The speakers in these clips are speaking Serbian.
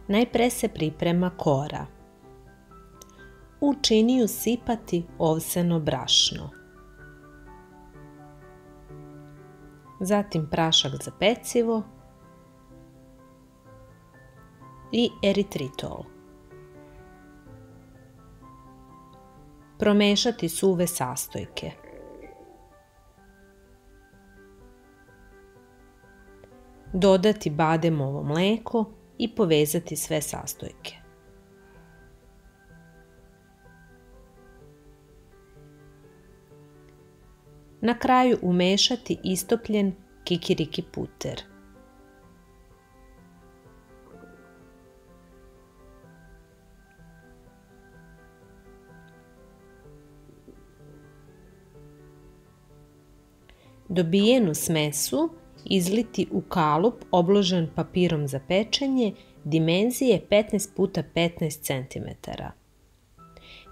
Najpre se priprema kora. U činiju sipati ovseno brašno. Zatim prašak za pecivo i eritritol. Promešati suve sastojke. Dodati bademovo mleko i povezati sve sastojke. Na kraju umešati istopljen kikiriki puter. Dobijenu smesu izliti u kalup obložen papirom za pečenje dimenzije 15x15 cm.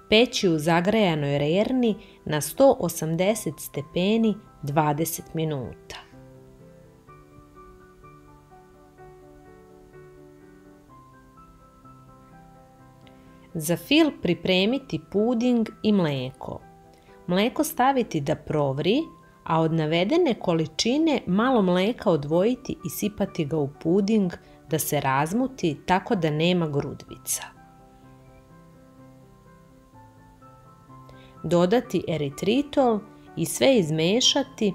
Peći u zagrejanoj rerni na 180 stepeni 20 minuta. Za fil pripremiti puding i mleko. Mleko staviti da provri, a od navedene količine malo mleka odvojiti i sipati ga u puding da se razmuti tako da nema grudvica. Dodati eritritol i sve izmešati,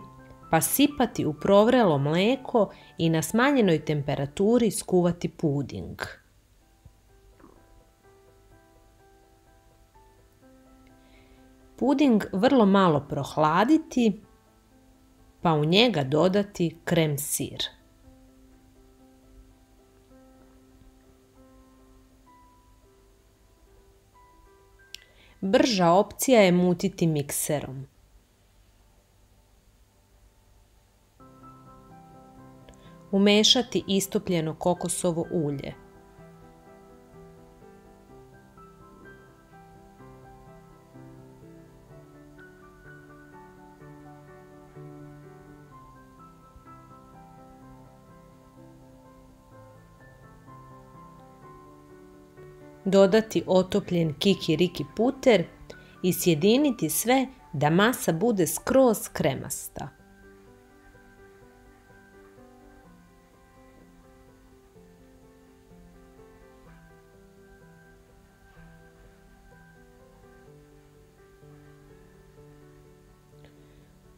pa sipati u provrelo mleko i na smanjenoj temperaturi skuvati puding. Puding vrlo malo prohladiti, pa u njega dodati krem sir. Brža opcija je mutiti mikserom. Umešati istopljeno kokosovo ulje. Dodati otopljen kikiriki puter i sjediniti sve da masa bude skroz kremasta.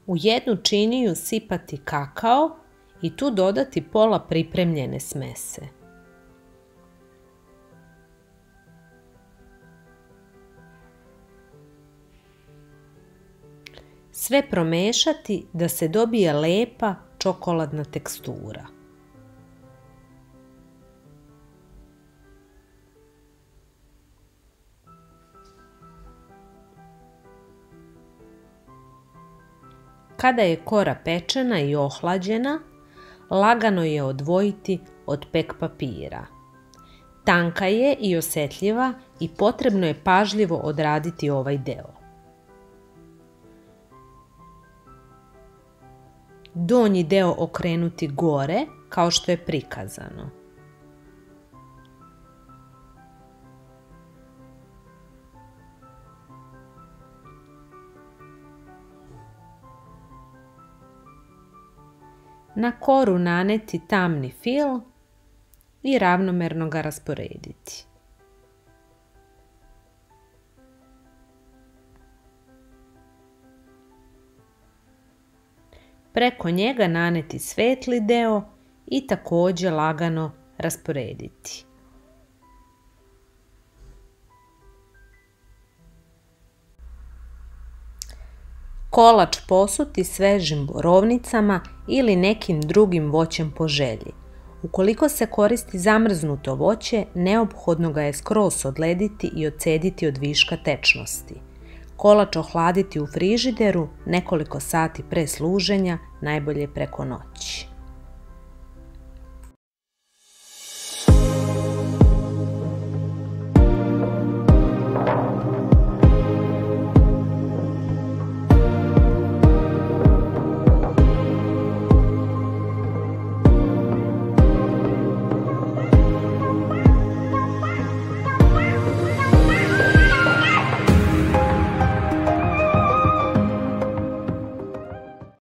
U jednu činiju sipati kakao i tu dodati pola pripremljene smese. Sve promešati da se dobije lepa čokoladna tekstura. Kada je kora pečena i ohlađena, lagano je odvojiti od pek papira. Tanka je i osjetljiva i potrebno je pažljivo odraditi ovaj deo. Donji deo okrenuti gore, kao što je prikazano. Na koru naneti tamni fil i ravnomerno ga rasporediti. Preko njega naneti svetli deo i također lagano rasporediti. Kolač posuti svežim borovnicama ili nekim drugim voćem po želji. Ukoliko se koristi zamrznuto voće, neophodno ga je skroz odlediti i odcediti od viška tečnosti. Kolač ohladiti u frižideru nekoliko sati pre služenja, najbolje preko noći.